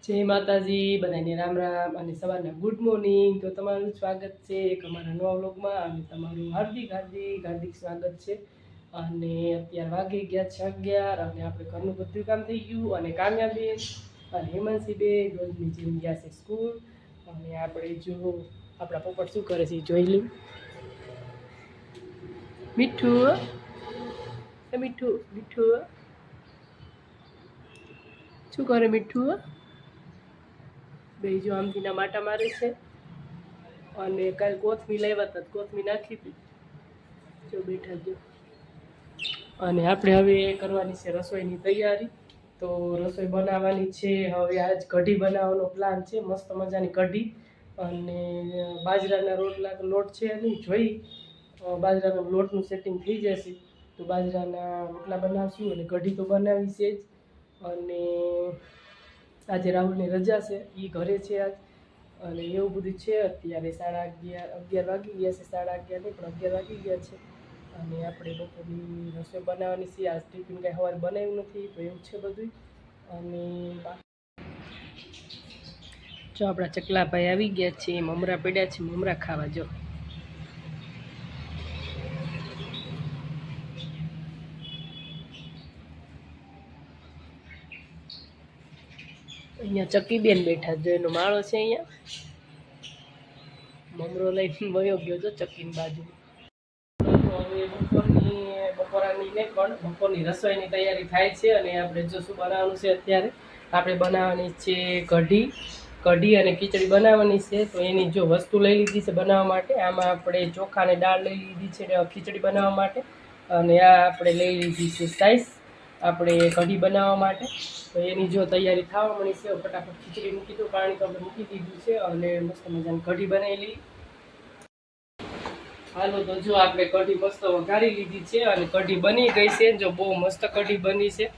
જય માતાજી, બધાને રામ રામ અને સવારના ગુડ મોર્નિંગ। તો તમારું સ્વાગત છે એક અમારા નવા વ્લોગમાં અને તમારું હાર્દિક હાર્દિક હાર્દિક સ્વાગત છે। અને અત્યારે વાગી ગયા છે 11 અને આપણે ઘરનું બધું કામ થઈ ગયું અને કામ્યાબેન અને હેમાંશીબેન રોજની જેમ ગયા છે સ્કૂલ। અને આપણે જો આપણા પોપટ શું કરે છે જોઈ લઉં। મીઠું મીઠું મીઠું શું કરે મીઠું? બે જો આમથીના માટા મારે છે અને કાલ કોથમી લાવ્યા હતા, કોથમી નાખી હતી જો બેઠા જો। અને આપણે હવે કરવાની છે રસોઈની તૈયારી। તો રસોઈ બનાવવાની છે હવે, આજ કઢી બનાવવાનો પ્લાન છે, મસ્ત મજાની કઢી। અને બાજરાના લોટ છે નહીં, જોઈ બાજરાના લોટનું સેટિંગ થઈ જશે તો બાજરાના રોટલા બનાવશું અને કઢી તો બનાવી છે જ। અને આજે રાહુલની રજા છે, એ ઘરે છે આજ અને એવું બધું છે। અત્યારે 11:30 વાગી ગયા છે, 11:30 નહીં પણ 11 વાગી ગયા છે। અને આપણે બપોરની રસોઈ બનાવવાની છે, આજ ટિફિન કાંઈ સવારે બનાવ્યું નથી તો એવું છે બધું। અને જો આપણા ચકલાભાઈ આવી ગયા છે, મમરા પડ્યા છે, મમરા ખાવા જો। અહીંયા ચકીબેન બેઠા જો, એનો માળો છે, અહીંયા મમરો લઈને વયો ગયો જો ચકીની બાજુ। તો હવે બપોરાની નહીં પણ બપોરની રસોઈની તૈયારી થાય છે। અને આપણે જો શું બનાવવાનું છે, અત્યારે આપણે બનાવવાની છે કઢી અને ખીચડી બનાવવાની છે। તો એની જો વસ્તુ લઈ લીધી છે બનાવવા માટે। આમાં આપણે ચોખા અને દાળ લઈ લીધી છે ખીચડી બનાવવા માટે। અને આ આપણે લઈ લીધી છે સાઈઝ આપણે કઢી બનાવવા માટે। તો એની જો તૈયારી થવા મળી છે, ફટાફટ ખીચડી મૂકી દઉં, પાણી તો આપણે મૂકી દીધું છે અને મસ્ત મજાની કઢી બનાવી લઈ। હાલો તો જો આપણે કઢી મસ્ત વઘારી લીધી છે અને કઢી બની ગઈ છે જો, બહુ મસ્ત કઢી બની છે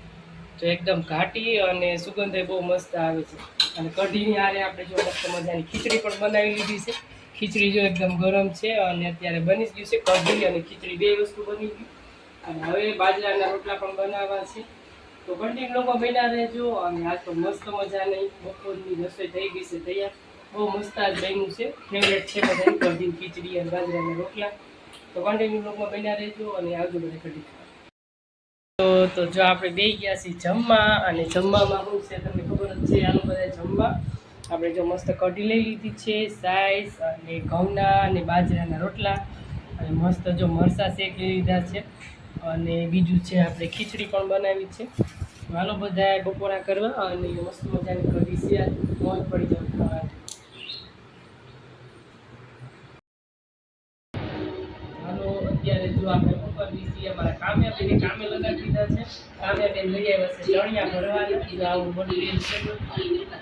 જો, એકદમ ઘાટી અને સુગંધ બહુ મસ્ત આવે છે। અને કઢીની હારે આપણે જો મસ્ત મજાની ખીચડી પણ બનાવી લીધી છે। ખીચડી જો એકદમ ગરમ છે અને અત્યારે બની જ ગયું છે, કઢી અને ખીચડી બે વસ્તુ બની ગઈ। અને હવે બાજરાના રોટલા પણ બનાવવા છે તો કન્ટિન્યુ લોકો બન્યા રહેજો। અને આજ તો મસ્ત મજાની બપોરની રસોઈ થઈ ગઈ છે તૈયાર, બહુ મસ્ત આજ બન્યું છે, ફેવરેટ છે બધા કઢી ખીચડી અને બાજરાના રોટલા। તો કન્ટિન્યુ લોકો બન્યા રહેજો અને આવજો બધા કઢી ખાવા। તો જો આપણે બે ગયા છીએ જમવા અને જમવામાં શું છે તમને ખબર જ છે, આનું બધા જમવા આપણે જો મસ્ત કઢી લઈ લીધી છે સાઈઝ અને ઘઉંના અને બાજરાના રોટલા અને મસ્ત જો મરચાં શેકી લીધા છે। અને બીજું છે આપણે ખીચડી પણ બનાવી છે। હાલો બધા બપોરા કરવા અને મસ્ત મજાની કઢી છે, મોજ પડી જાય ખાવાની। હાલો અત્યારે જો આપણે બપોરની છીએ, અમારા કામ્યાબેને કામે લગાડી દીધા છે। કામ્યાબેન લઈ આવ્યા છે ચણિયા ભરવાના, જો આવું મટીરિયલ છે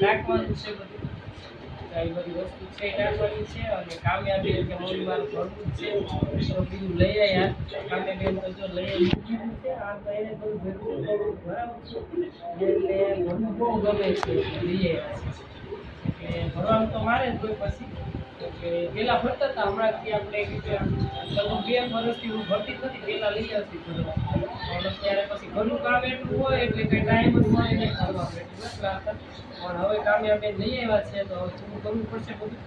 નાખવાનું છે બધું, આવી બધી વસ્તુ છે નાખવાની છે। અને કામ્યાબેન કે મમ્મી મારું ભરવું છે તો બીજું લઈ આવ્યા। કામ્યાબેન તો જો લઈ આવી છે, આ તો એને બધું ભેગું ભરાવું છું એટલે ભરવું બહુ ગમે છે, લઈ આવ્યા છે એટલે ભરવાનું તો મારે જ હોય પછી। એટલે પહેલાં ભરતા હતા, હમણાંથી આપણે લગભગ 2 વર્ષથી હું ભરતી જ નથી, પહેલાં લઈ આવતી ભરવા પણ અત્યારે પછી ઘરનું કામ એટલું હોય એટલે કંઈ ટાઈમ જ મળે નહીં ભરવા એટલું નથી લાગતા। પણ હવે કામ્યાબેન લઈ આવ્યા છે તો થોડું કરવું પડશે બધું।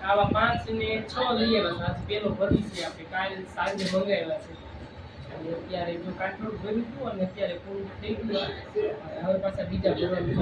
આવા 5 ને 6 લઈ આવ્યા છે, આજ પહેલો ભરી છે આપણે, કાલે સાંજે મંગાવ્યા છે। અને અત્યારે જો કાઠોડ ભર્યું હતું અને અત્યારે પૂરું થઈ ગયું, હવે પાછા બીજા ભરવાનું